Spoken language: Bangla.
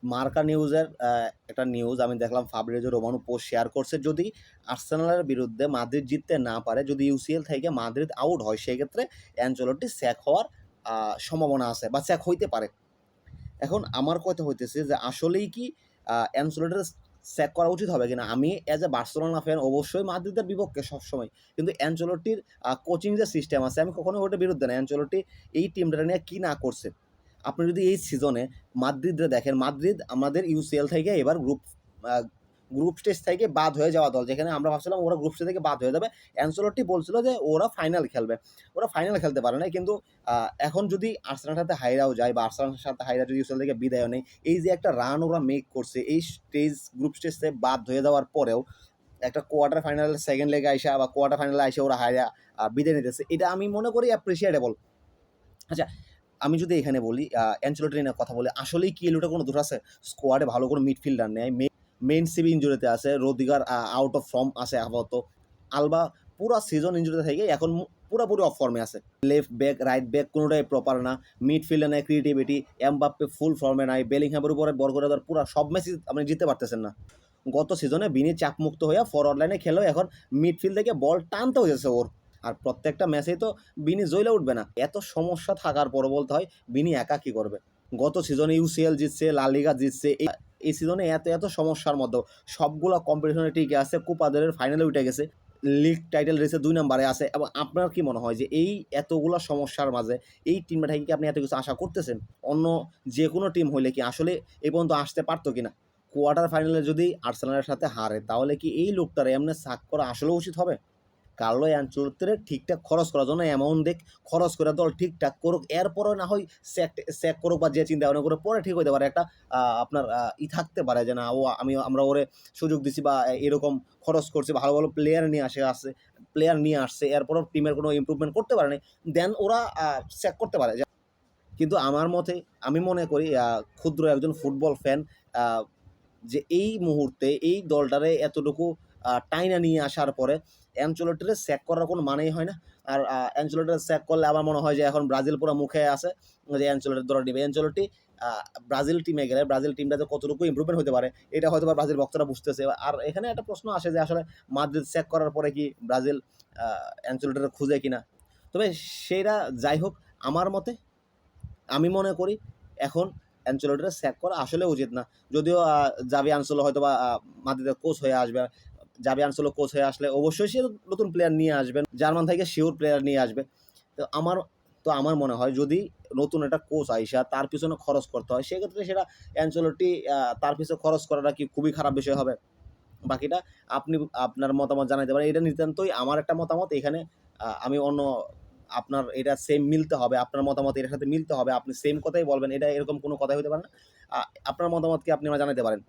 মার্কা নিউজের একটা নিউজ আমি দেখলাম, ফাব্রিজিও রোমানো পোস্ট শেয়ার করছে, যদি আর্সেনালের বিরুদ্ধে মাদ্রিদ জিততে না পারে, যদি ইউসিএল থেকে মাদ্রিদ আউট হয়, সেক্ষেত্রে অ্যানচেলত্তি স্যাক হওয়ার সম্ভাবনা আছে বা স্যাক হইতে পারে। এখন আমার কথা হইতেছে যে আসলেই কি অ্যানচেলত্তির স্যাক করা উচিত হবে কিনা? আমি অ্যাজ এ বার্সেলোনা ফ্যান অবশ্যই মাদ্রিদের বিপক্ষে সবসময়, কিন্তু অ্যানচেলত্তির কোচিং যে সিস্টেম আছে, আমি কখনো ওটার বিরুদ্ধে না। অ্যানচেলত্তি এই টিমটা নিয়ে কী না করছে। আপনি যদি এই সিজনে মাদ্রিদরে দেখেন, মাদ্রিদ আমাদের ইউসিএল থেকে এবার গ্রুপ স্টেজ থেকে বাদ হয়ে যাওয়া দল, যেখানে আমরা ভাবছিলাম ওরা গ্রুপ স্টেজ থেকে বাদ হয়ে যাবে। অ্যানচেলত্তি বলছিল যে ওরা ফাইনাল খেলবে, ওরা ফাইনাল খেলতে পারে না। কিন্তু এখন যদি আর্সেনালের সাথে হাইরাও যায় বা আর্সেনালের সাথে হাইরা যদি ইউসিএল থেকে বিদায় নেয়, এই যে একটা রান ওরা মেক করছে, এই গ্রুপ স্টেজ থেকে বাদ হয়ে যাওয়ার পরেও একটা কোয়ার্টার ফাইনাল সেকেন্ড লেগে আইসা বা কোয়ার্টার ফাইনালে আইসা ওরা হাইরা বিদায় নিতেছে, এটা আমি মনে করি অ্যাপ্রিসিয়েটেবল। আচ্ছা, আমি যদি এখানে বলি অ্যানচেলত্তি নিয়ে কথা বলি, আসলেই কি এলুটা কোনো দোষ আছে? স্কোয়াডে ভালো কোনো মিডফিল্ডার নেই, মেইন সিবি ইনজুরিতে আছে, রোদিগার আউট অফ ফর্ম আছে আপাতত, আলবা পুরা সিজন ইনজুরিতে থেকে এখন পুরোপুরি অফ ফর্মে আছে। লেফট ব্যাক, রাইট ব্যাক কোনোটাই প্রপার না, মিডফিল্ডে নেই ক্রিয়েটিভিটি, এমবাপ্পে ফুল ফর্মে নাই, বেলিংহামের উপরে বর্গরেদার পুরা সব ম্যাচই আপনি জিততে পারতেছেন না। গত সিজনে বিনি চাপমুক্ত হয়ে ফরওয়ার্ড লাইনে খেলেও এখন মিডফিল্ড থেকে বল টানতে হয়েছে ওর, আর প্রত্যেকটা ম্যাচেই তো বিনি জইলে উঠবে না। এত সমস্যা থাকার পর বলতে হয় বিনি একা কী করবে? গত সিজনে ইউসিএল জিতছে, লা লিগা জিতছে, এই সিজনে এত সমস্যার মধ্যেও সবগুলো কম্পিটিশনে টিকে আছে, কোপা দেল রের ফাইনালে উঠে গেছে, লিগ টাইটেল রেসে 2 নম্বরে আছে। এবং আপনার কি মনে হয় যে এই এতগুলো সমস্যার মাঝে এই টিমটা থেকে কি আপনি এত কিছু আশা করতেছেন? অন্য যে কোনো টিম হইলে কি আসলে এই পর্যন্ত আসতে পারতো কিনা? কোয়ার্টার ফাইনালে যদি আর্সেনালের সাথে হারে, তাহলে কি এই লোকটার এমনি সাক করা আসলে উচিত হবে? কার্লো অ্যানচেলত্তিরে ঠিকঠাক খরচ করার জন্য অ্যামাউন্ট খরচ করে দল ঠিকঠাক করুক, এরপরও না হয় স্যাক করুক বা যে চিন্তা ভাবনা করে পরে ঠিক হইতে পারে। একটা আপনার থাকতে পারে যে না আমরা ওরে সুযোগ দিছি বা এরকম খরচ করছি, ভালো প্লেয়ার নিয়ে প্লেয়ার নিয়ে আসছে, এরপরও টিমের কোনো ইমপ্রুভমেন্ট করতে পারে নাই, দেন ওরা স্যাক করতে পারে। কিন্তু আমার মতে আমি মনে করি ক্ষুদ্র একজন ফুটবল ফ্যান যে এই মুহূর্তে এই দলটারে এতটুকু টাইনা নিয়ে আসার পরে অ্যানচেলত্তিরে স্যাক করার কোনো মানেই হয় না। আর অ্যানচেলত্তিরে স্যাক করলে আমার মনে হয় যে এখন ব্রাজিল পুরো মুখে আছে যে অ্যানচেলত্তি ধরে নিবে। অ্যানচেলত্তি ব্রাজিল টিমে গেলে ব্রাজিল টিমটাতে কতটুকু ইমপ্রুভমেন্ট হতে পারে, এটা হয়তো বা ব্রাজিল ভক্তরা বুঝতেছে। আর এখানে একটা প্রশ্ন আসে যে আসলে মাদ্রিদ স্যাক করার পরে কি ব্রাজিল অ্যানচেলত্তিরে খুঁজে কিনা? তবে সেটা যাই হোক, আমার মতে আমি মনে করি এখন অ্যানচেলত্তিরে স্যাক করা আসলে উচিত না। যদিও জাভি আনসেলো হয়তোবা মাদ্রিদের কোচ হয়ে আসবে। জাভি আনসেলো কোচ হয়ে আসলে অবশ্যই সে নতুন প্লেয়ার নিয়ে আসবেন। জার্মান থেকে শিওর প্লেয়ার নিয়ে আসবে। তো আমার মনে হয় যদি নতুন একটা কোচ আইসা তার পিছনে খরচ করতে হয়, সেক্ষেত্রে সেটা অ্যানচেলত্তি তার পিছনে খরচ করাটা কি খুবই খারাপ বিষয় হবে? বাকিটা আপনি আপনার মতামত জানাইতে পারেন। এটা নিতান্তই আমার একটা মতামত। এখানে আমি অন্য আপনার এটা সেম মিলতে হবে। আপনার মতামত এটার সাথে মিলতে হবে। আপনি সেম কথাই বলবেন। এটা এরকম কোনো কথাই হতে পারে না। আ আপনার মতামত কি আপনি আমায় জানাইতে পারেন?